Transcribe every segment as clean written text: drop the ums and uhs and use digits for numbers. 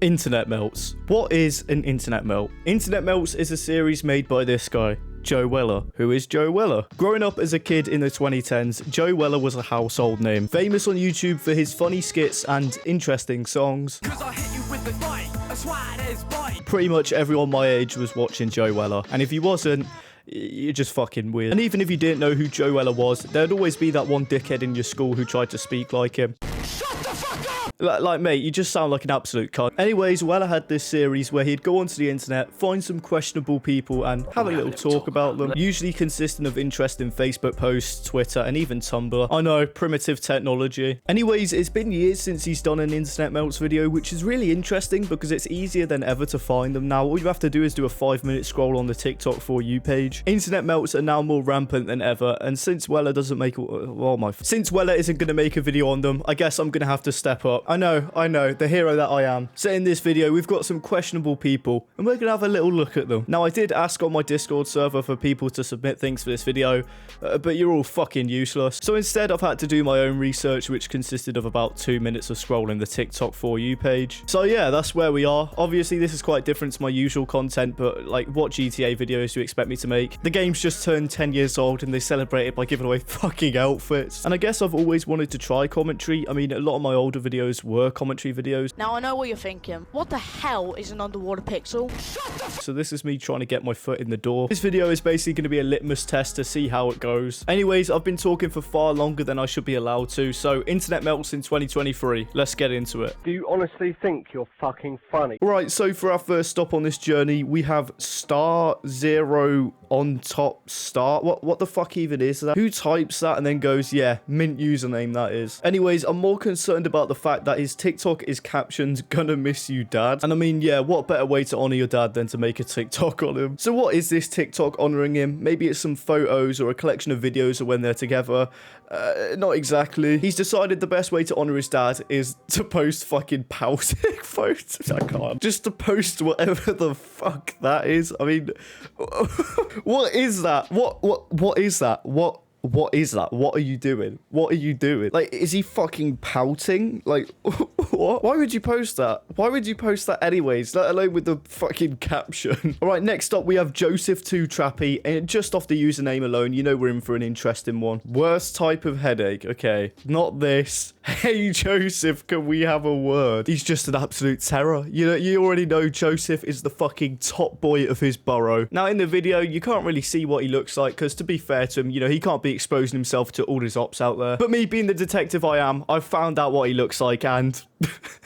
Internet melts. What is an internet melt? Internet melts is a series made by this guy, Joe Weller. Who is Joe Weller? Growing up as a kid in the 2010s, Joe Weller was a household name. Famous on YouTube for his funny skits and interesting songs. Pretty much everyone my age was watching Joe Weller. And if he wasn't, you're just fucking weird. And even if you didn't know who Joe Weller was, there'd always be that one dickhead in your school who tried to speak like him. Like, mate, you just sound like an absolute cunt. Anyways, Weller had this series where he'd go onto the internet, find some questionable people, and have a little talk about them. Usually consisting of interesting Facebook posts, Twitter, and even Tumblr. I know, primitive technology. Anyways, it's been years since he's done an Internet Melts video, which is really interesting because it's easier than ever to find them now. All you have to do is do a 5-minute scroll on the TikTok For You page. Internet Melts are now more rampant than ever, and since Weller doesn't make... Since Weller isn't going to make a video on them, I guess I'm going to have to step up. I know, the hero that I am. So in this video, we've got some questionable people, and we're going to have a little look at them. Now, I did ask on my Discord server for people to submit things for this video, but you're all fucking useless. So instead, I've had to do my own research, which consisted of about 2 minutes of scrolling the TikTok For You page. So yeah, that's where we are. Obviously, this is quite different to my usual content, but like, what GTA videos do you expect me to make? The game's just turned 10 years old, and they celebrate it by giving away fucking outfits. And I guess I've always wanted to try commentary. I mean, a lot of my older videos were commentary videos. Now I know what you're thinking. What the hell is an underwater pixel? So this is me trying to get my foot in the door. This video is basically going to be a litmus test to see how it goes. Anyways, I've been talking for far longer than I should be allowed to, so Internet Melts in 2023. Let's get into it. Do you honestly think you're fucking funny? Right, so for our first stop on this journey, we have Star Zero on top star. What the fuck even is that? Who types that and then goes, yeah, mint username that is. Anyways, I'm more concerned about the fact that his TikTok is captioned, "Gonna miss you, dad." And I mean, yeah, what better way to honor your dad than to make a TikTok on him? So what is this TikTok honoring him? Maybe it's some photos or a collection of videos of when they're together. Not exactly. He's decided the best way to honor his dad is to post fucking pouting photos. I can't. Just to post whatever the fuck that is. I mean, what is that? What is that? What is that? What are you doing? What are you doing? Like, is he fucking pouting? Like, what? Why would you post that? Why would you post that anyways? Let alone with the fucking caption. All right, next up, we have Joseph2Trappy. And just off the username alone, you know we're in for an interesting one. Worst type of headache. Okay, not this. Hey, Joseph, can we have a word? He's just an absolute terror. You already know Joseph is the fucking top boy of his borough. Now, in the video, you can't really see what he looks like, because to be fair to him, you know, he can't be exposing himself to all his ops out there. But me being the detective I am, I've found out what he looks like, and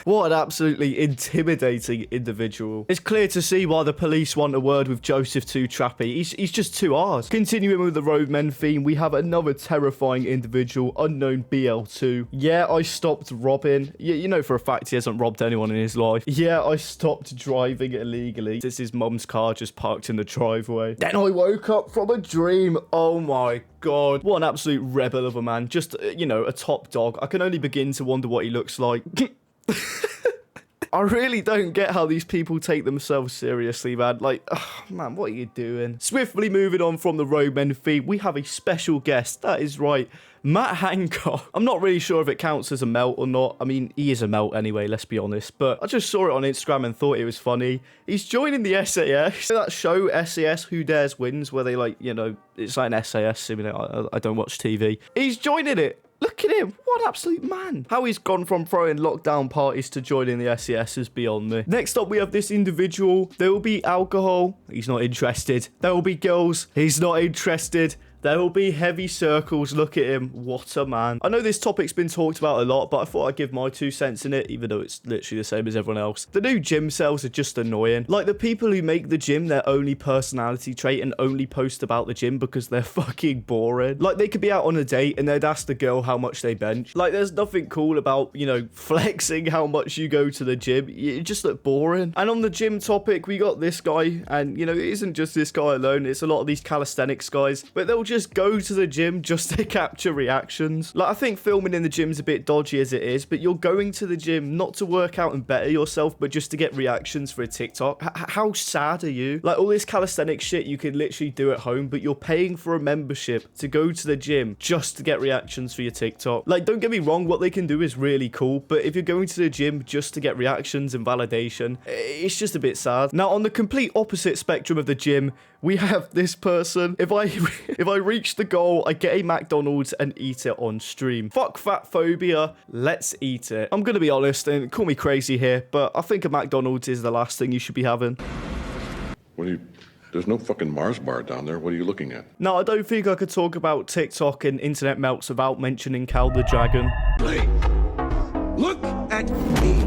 what an absolutely intimidating individual. It's clear to see why the police want a word with Joseph2Trappy. He's just too hard. Continuing with the roadmen theme, we have another terrifying individual, unknown BL2. Yeah, I stopped robbing. You know for a fact he hasn't robbed anyone in his life. Yeah, I stopped driving illegally. This is his mum's car just parked in the driveway. Then I woke up from a dream. Oh my God. What an absolute rebel of a man. Just, you know, a top dog. I can only begin to wonder what he looks like. I really don't get how these people take themselves seriously, man. Like, oh, man, what are you doing? Swiftly moving on from the roadmen feed, we have a special guest. That is right, Matt Hancock. I'm not really sure if it counts as a melt or not. I mean, he is a melt anyway, let's be honest. But I just saw it on Instagram and thought it was funny. He's joining the SAS. That show, SAS, Who Dares Wins, where they, like, you know, it's like an SAS simulator. I don't watch TV. He's joining it. Look at him. What an absolute man. How he's gone from throwing lockdown parties to joining the SES is beyond me. Next up, we have this individual. There will be alcohol. He's not interested. There will be girls. He's not interested. There will be heavy circles. Look at him. What a man. I know this topic's been talked about a lot, but I thought I'd give my 2 cents in it, even though it's literally the same as everyone else. The new gym cells are just annoying. Like, the people who make the gym their only personality trait and only post about the gym because they're fucking boring. Like, they could be out on a date and they'd ask the girl how much they bench. Like, there's nothing cool about, you know, flexing how much you go to the gym. You just look boring. And on the gym topic, we got this guy, and, you know, it isn't just this guy alone. It's a lot of these calisthenics guys, but they'll just go to the gym just to capture reactions. Like, I think filming in the gym's a bit dodgy as it is, but you're going to the gym not to work out and better yourself, but just to get reactions for a TikTok. How sad are you? Like, all this calisthenics shit you can literally do at home, but you're paying for a membership to go to the gym just to get reactions for your TikTok. Like, don't get me wrong, what they can do is really cool, but if you're going to the gym just to get reactions and validation, it's just a bit sad. Now, on the complete opposite spectrum of the gym, we have this person. If I reach the goal, I get a McDonald's and eat it on stream. Fuck fat phobia. Let's eat it. I'm gonna be honest, and call me crazy here, but I think a McDonald's is the last thing you should be having. What are you... There's no fucking Mars bar down there. What are you looking at? Now, I don't think I could talk about TikTok and internet melts without mentioning Cal the Dragon. Hey, look at me.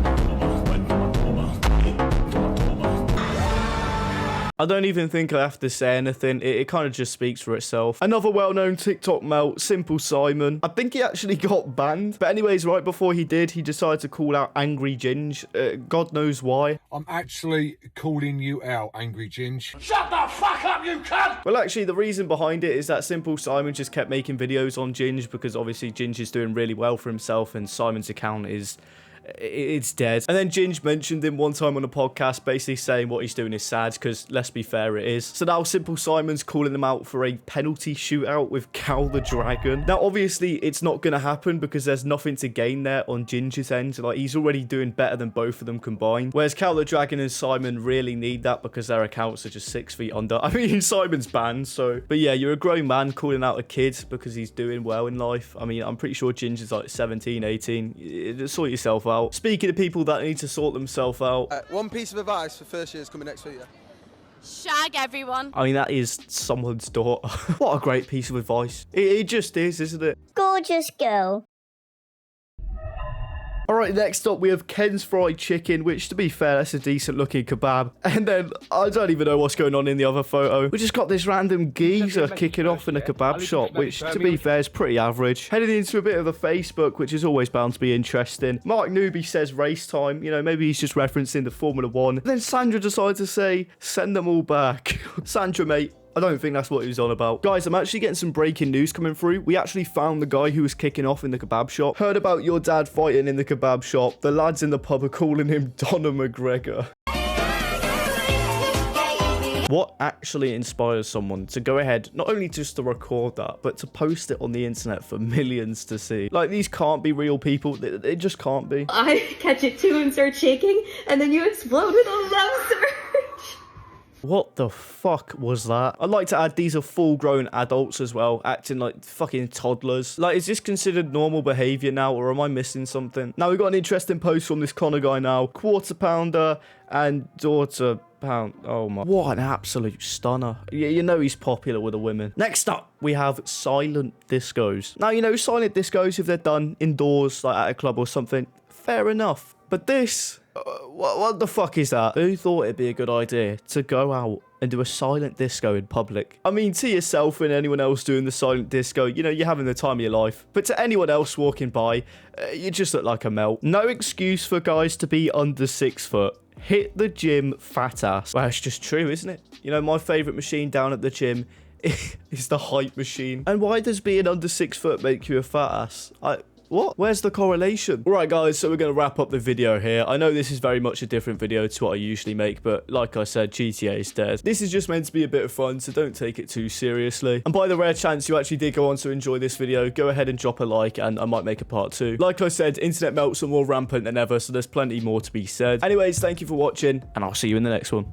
I don't even think I have to say anything. It kind of just speaks for itself. Another well-known TikTok melt, Simple Simon. I think he actually got banned. But anyways, right before he did, he decided to call out Angry Ginge. God knows why. I'm actually calling you out, Angry Ginge. Shut the fuck up, you cunt! Well, actually, the reason behind it is that Simple Simon just kept making videos on Ginge because obviously Ginge is doing really well for himself and Simon's account is... it's dead. And then Ginge mentioned him one time on a podcast, basically saying what he's doing is sad, because let's be fair, it is. So now Simple Simon's calling him out for a penalty shootout with Cal the Dragon. Now, obviously, it's not going to happen because there's nothing to gain there on Ginge's end. Like, he's already doing better than both of them combined. Whereas Cal the Dragon and Simon really need that because their accounts are just 6 feet under. I mean, Simon's banned, so... But yeah, you're a grown man calling out a kid because he's doing well in life. I mean, I'm pretty sure Ginge is like 17, 18. Sort yourself out. Speaking of people that need to sort themselves out. One piece of advice for first years coming next week, yeah? Shag everyone. I mean, that is someone's daughter. What a great piece of advice. It just is, isn't it? Gorgeous girl. Alright, next up we have Ken's Fried Chicken, which, to be fair, that's a decent looking kebab. And then, I don't even know what's going on in the other photo. We just got this random geezer kicking off in a kebab shop, which, to be fair, is pretty average. Heading into a bit of the Facebook, which is always bound to be interesting. Mark Newby says race time. You know, maybe he's just referencing the Formula 1. And then Sandra decides to say, send them all back. Sandra, mate. I don't think that's what he was on about. Guys, I'm actually getting some breaking news coming through. We actually found the guy who was kicking off in the kebab shop. Heard about your dad fighting in the kebab shop. The lads in the pub are calling him Donna McGregor. What actually inspires someone to go ahead, not only just to record that, but to post it on the internet for millions to see? Like, these can't be real people. They just can't be. I catch it too and start shaking, and then you explode with a love surge. What the fuck was that? I'd like to add these are full-grown adults as well, acting like fucking toddlers. Like, is this considered normal behavior now, or am I missing something? Now, we've got an interesting post from this Connor guy now. Quarter pounder and daughter pound. Oh my. What an absolute stunner. You know he's popular with the women. Next up, we have silent discos. Now, you know, silent discos, if they're done indoors, like at a club or something, fair enough. But this... what the fuck is that? Who thought it'd be a good idea to go out and do a silent disco in public? I mean, to yourself and anyone else doing the silent disco, you know, you're having the time of your life. But to anyone else walking by, you just look like a melt. No excuse for guys to be under 6 foot. Hit the gym, fat ass. Well, it's just true, isn't it? You know, my favourite machine down at the gym is the height machine. And why does being under 6 foot make you a fat ass? What? Where's the correlation? All right, guys, so we're going to wrap up the video here. I know this is very much a different video to what I usually make, but like I said, GTA is dead. This is just meant to be a bit of fun, so don't take it too seriously. And by the rare chance you actually did go on to enjoy this video, go ahead and drop a like, and I might make a part 2. Like I said, internet melts are more rampant than ever, so there's plenty more to be said. Anyways, thank you for watching, and I'll see you in the next one.